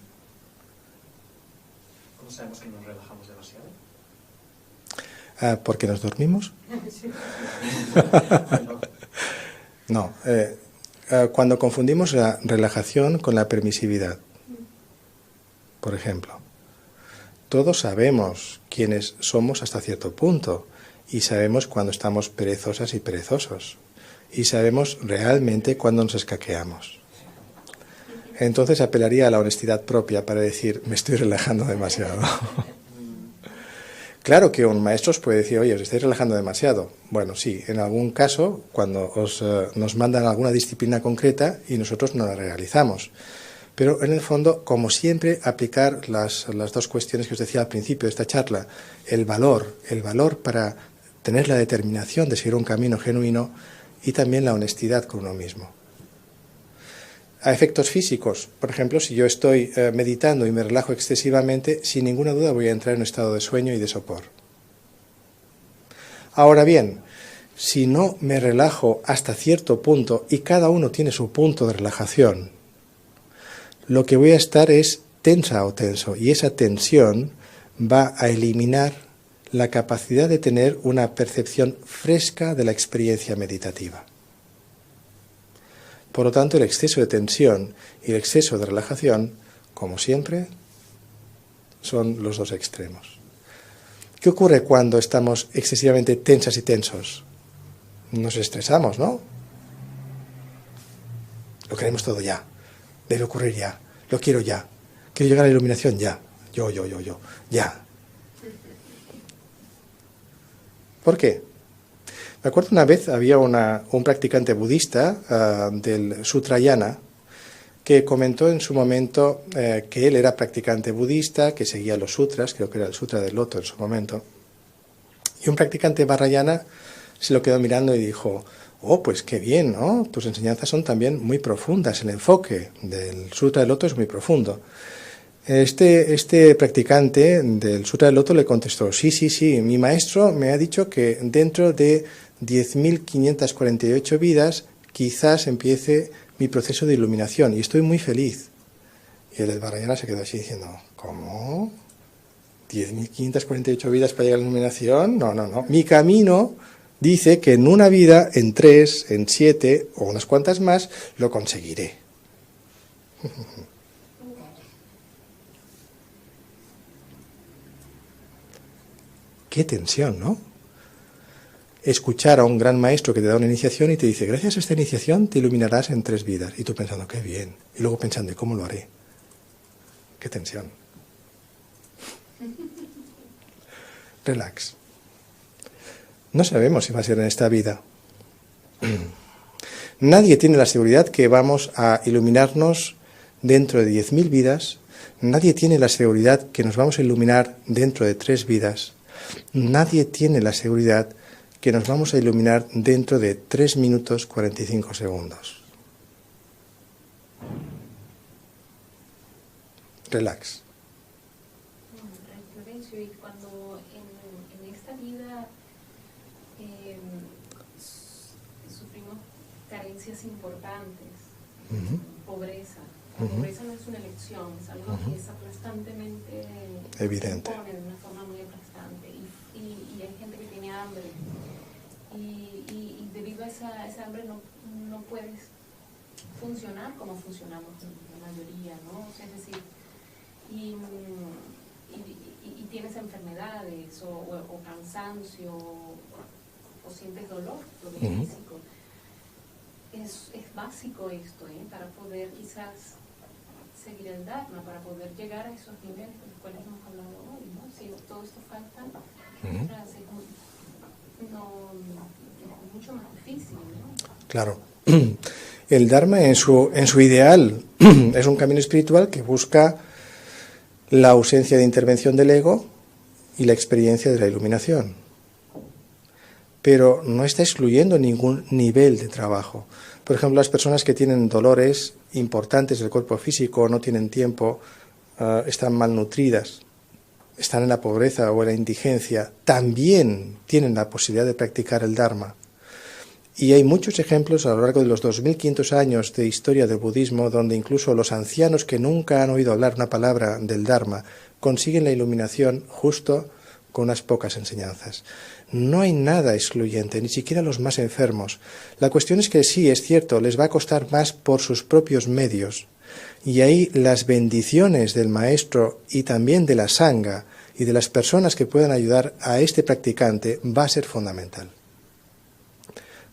¿Cómo sabemos que nos relajamos demasiado? ¿Porque nos dormimos? No. Cuando confundimos la relajación con la permisividad. Por ejemplo, todos sabemos quiénes somos hasta cierto punto. Y sabemos cuando estamos perezosas y perezosos. Y sabemos realmente cuando nos escaqueamos. entonces apelaría a la honestidad propia para decir, me estoy relajando demasiado. Claro que un maestro os puede decir, oye, os estáis relajando demasiado. Bueno, sí, en algún caso, cuando nos mandan alguna disciplina concreta y nosotros no la realizamos. Pero en el fondo, como siempre, aplicar las dos cuestiones que os decía al principio de esta charla. El valor para tener la determinación de seguir un camino genuino y también la honestidad con uno mismo. A efectos físicos, por ejemplo, si yo estoy meditando y me relajo excesivamente, sin ninguna duda voy a entrar en un estado de sueño y de sopor. Ahora bien, si no me relajo hasta cierto punto, y cada uno tiene su punto de relajación, lo que voy a estar es tensa o tenso, y esa tensión va a eliminar la capacidad de tener una percepción fresca de la experiencia meditativa. Por lo tanto, el exceso de tensión y el exceso de relajación, como siempre, son los dos extremos. ¿Qué ocurre cuando estamos excesivamente tensas y tensos? Nos estresamos, ¿no? Lo queremos todo ya. Debe ocurrir ya. Lo quiero ya. Quiero llegar a la iluminación ya. Yo. Ya. ¿Por qué? Me acuerdo una vez había un practicante budista del Sutrayana que comentó en su momento que él era practicante budista, que seguía los sutras, creo que era el Sutra del Loto en su momento, y un practicante Vajrayana se lo quedó mirando y dijo, oh, pues qué bien, ¿no? Tus enseñanzas son también muy profundas, el enfoque del Sutra del Loto es muy profundo. Este practicante del Sutra del Loto le contestó, sí, mi maestro me ha dicho que dentro de 10.548 vidas quizás empiece mi proceso de iluminación y estoy muy feliz. Y el Vajrayana se quedó así diciendo, ¿cómo? ¿10.548 vidas para llegar a la iluminación? No. Mi camino dice que en una vida, en 3, en 7 o unas cuantas más, lo conseguiré. Qué tensión, ¿no? Escuchar a un gran maestro que te da una iniciación y te dice, gracias a esta iniciación te iluminarás en 3 vidas. Y tú pensando, qué bien. Y luego pensando, ¿y cómo lo haré? Qué tensión. Relax. No sabemos si va a ser en esta vida. Nadie tiene la seguridad que vamos a iluminarnos dentro de 10.000 vidas. Nadie tiene la seguridad que nos vamos a iluminar dentro de 3 vidas. Nadie tiene la seguridad que nos vamos a iluminar dentro de 3 minutos 45 segundos. Relax. Florencio, y cuando en esta vida sufrimos carencias importantes, pobreza. La pobreza no es una elección, es algo que es aplastantemente evidente. Se impone de una forma muy aplastante. Y hay gente que tiene hambre. Y debido a esa hambre no puedes funcionar como funcionamos la mayoría, ¿no? O sea, es decir, y tienes enfermedades o cansancio o sientes dolor físico. Es básico esto, para poder quizás seguir el Dharma, para poder llegar a esos niveles de los cuales hemos hablado hoy, ¿no? Si todo esto falta, es mucho más difícil, ¿no? Claro. El Dharma en su ideal es un camino espiritual que busca la ausencia de intervención del ego y la experiencia de la iluminación. Pero no está excluyendo ningún nivel de trabajo. Por ejemplo, las personas que tienen dolores importantes del cuerpo físico, no tienen tiempo, están malnutridas, están en la pobreza o en la indigencia, también tienen la posibilidad de practicar el Dharma. Y hay muchos ejemplos a lo largo de los 2.500 años de historia del budismo donde incluso los ancianos que nunca han oído hablar una palabra del Dharma consiguen la iluminación justo con unas pocas enseñanzas. No hay nada excluyente, ni siquiera los más enfermos. La cuestión es que sí, es cierto, les va a costar más por sus propios medios. Y ahí las bendiciones del maestro y también de la sangha y de las personas que puedan ayudar a este practicante va a ser fundamental.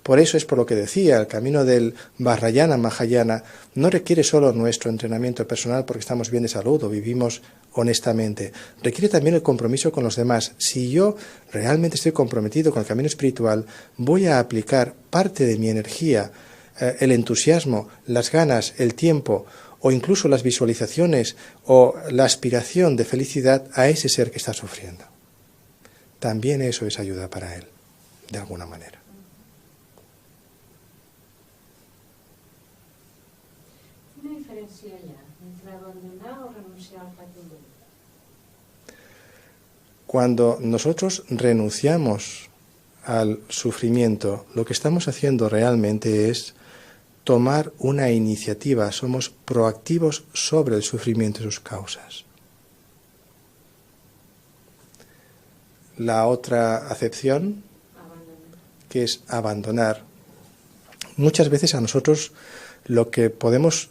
Por eso es por lo que decía, el camino del Vajrayana Mahayana no requiere solo nuestro entrenamiento personal porque estamos bien de salud o vivimos honestamente. Requiere también el compromiso con los demás. Si yo realmente estoy comprometido con el camino espiritual, voy a aplicar parte de mi energía, el entusiasmo, las ganas, el tiempo o incluso las visualizaciones o la aspiración de felicidad a ese ser que está sufriendo. También eso es ayuda para él, de alguna manera. ¿Qué diferencia hay entre abandonar o renunciar al patrón? Cuando nosotros renunciamos al sufrimiento, lo que estamos haciendo realmente es tomar una iniciativa, somos proactivos sobre el sufrimiento y sus causas. La otra acepción, que es abandonar, muchas veces a nosotros lo que podemos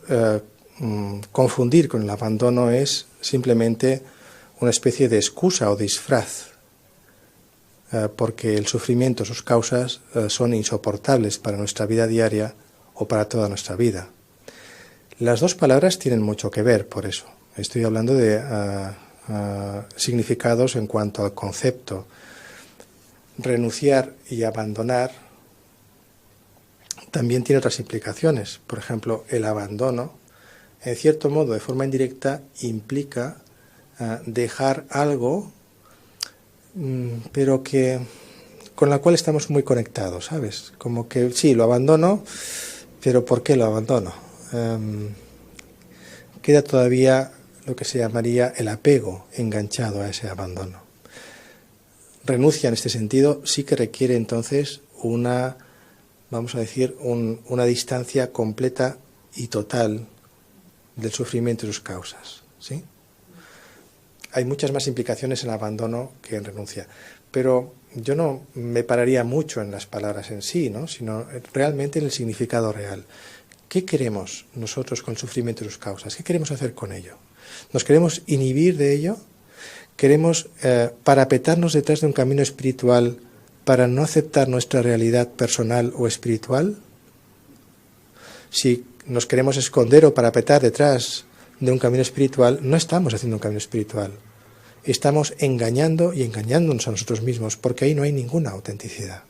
confundir con el abandono es simplemente una especie de excusa o disfraz, porque el sufrimiento, sus causas, son insoportables para nuestra vida diaria o para toda nuestra vida. Las dos palabras tienen mucho que ver, por eso. Estoy hablando de significados en cuanto al concepto. Renunciar y abandonar también tiene otras implicaciones. Por ejemplo, el abandono, en cierto modo, de forma indirecta, implica dejar algo, pero que con la cual estamos muy conectados, ¿sabes? Como que sí, lo abandono, pero ¿por qué lo abandono? Queda todavía lo que se llamaría el apego enganchado a ese abandono. Renuncia en este sentido sí que requiere entonces una, vamos a decir, una distancia completa y total del sufrimiento y sus causas, ¿sí? Hay muchas más implicaciones en el abandono que en renuncia, pero yo no me pararía mucho en las palabras en sí, ¿no? Sino realmente en el significado real. ¿Qué queremos nosotros con el sufrimiento y sus causas? ¿Qué queremos hacer con ello? ¿Nos queremos inhibir de ello? ¿Queremos parapetarnos detrás de un camino espiritual para no aceptar nuestra realidad personal o espiritual? Si nos queremos esconder o parapetar detrás de un camino espiritual, no estamos haciendo un camino espiritual. Estamos engañando y engañándonos a nosotros mismos, porque ahí no hay ninguna autenticidad.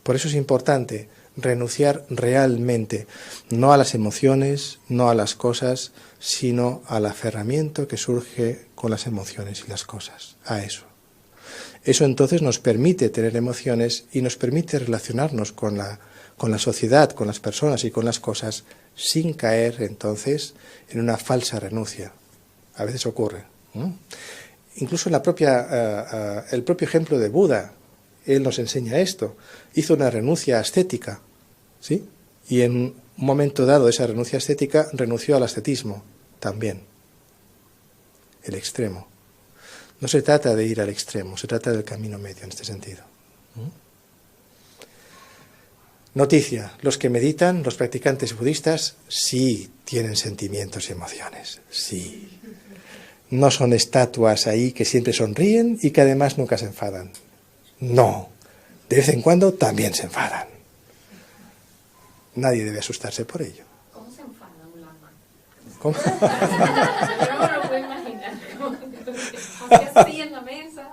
Por eso es importante renunciar realmente, no a las emociones, no a las cosas, sino al aferramiento que surge con las emociones y las cosas, a eso. Eso entonces nos permite tener emociones y nos permite relacionarnos con la sociedad, con las personas y con las cosas, sin caer entonces en una falsa renuncia. A veces ocurre, ¿no? Incluso en el propio ejemplo de Buda, él nos enseña esto. Hizo una renuncia ascética, ¿sí? Y en un momento dado esa renuncia ascética renunció al ascetismo también. El extremo. No se trata de ir al extremo, se trata del camino medio en este sentido. Noticia, los que meditan, los practicantes budistas, sí tienen sentimientos y emociones, sí. No son estatuas ahí que siempre sonríen y que además nunca se enfadan. No, de vez en cuando también se enfadan. Nadie debe asustarse por ello. ¿Cómo se enfada un lama? ¿Cómo? Yo no me lo puedo imaginar. Aunque así en la mesa.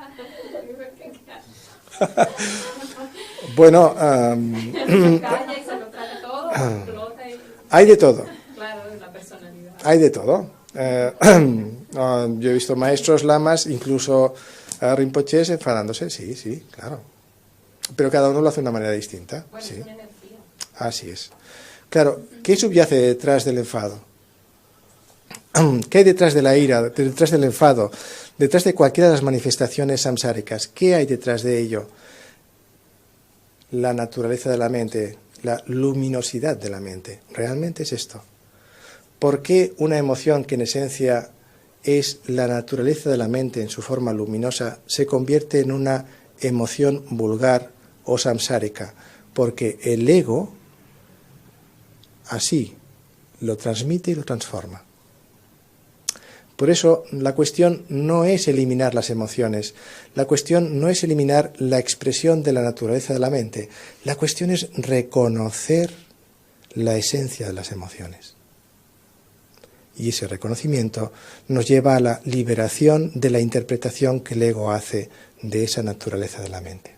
Bueno, Se calla y se lo traga todo, explota y... hay de todo. Claro, de la personalidad. Hay de todo. Yo he visto maestros lamas, incluso rinpoches enfadándose, sí, claro. Pero cada uno lo hace de una manera distinta. Bueno, sí. es una energía. Así es. Claro, ¿qué subyace detrás del enfado? ¿Qué hay detrás de la ira, detrás del enfado, detrás de cualquiera de las manifestaciones samsáricas? ¿Qué hay detrás de ello? La naturaleza de la mente, la luminosidad de la mente. Realmente es esto. ¿Por qué una emoción que en esencia es la naturaleza de la mente en su forma luminosa se convierte en una emoción vulgar o samsárica? Porque el ego así lo transmite y lo transforma. Por eso la cuestión no es eliminar las emociones, la cuestión no es eliminar la expresión de la naturaleza de la mente, la cuestión es reconocer la esencia de las emociones. Y ese reconocimiento nos lleva a la liberación de la interpretación que el ego hace de esa naturaleza de la mente.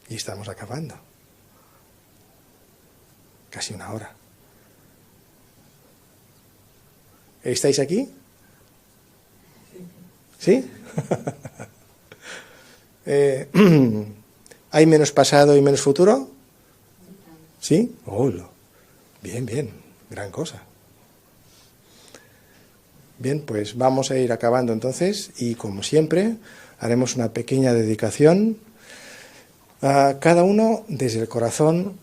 Y estamos acabando. Casi una hora. ¿Estáis aquí? ¿Sí? ¿Hay menos pasado y menos futuro? ¿Sí? Oh, bien, bien, gran cosa. Bien, pues vamos a ir acabando entonces y como siempre haremos una pequeña dedicación a cada uno desde el corazón,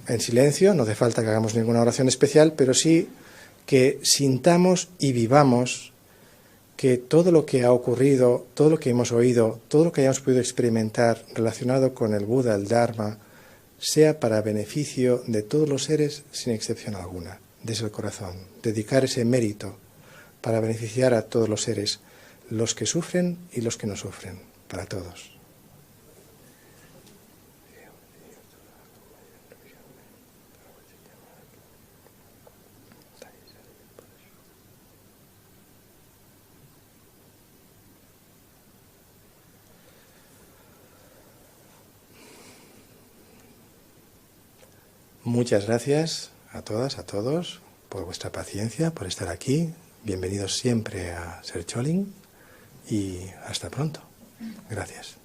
en silencio, no hace falta que hagamos ninguna oración especial, pero sí que sintamos y vivamos que todo lo que ha ocurrido, todo lo que hemos oído, todo lo que hayamos podido experimentar relacionado con el Buda, el Dharma, sea para beneficio de todos los seres sin excepción alguna, desde el corazón. Dedicar ese mérito para beneficiar a todos los seres, los que sufren y los que no sufren, para todos. Muchas gracias a todas, a todos, por vuestra paciencia, por estar aquí. Bienvenidos siempre a Ser Choling y hasta pronto. Gracias.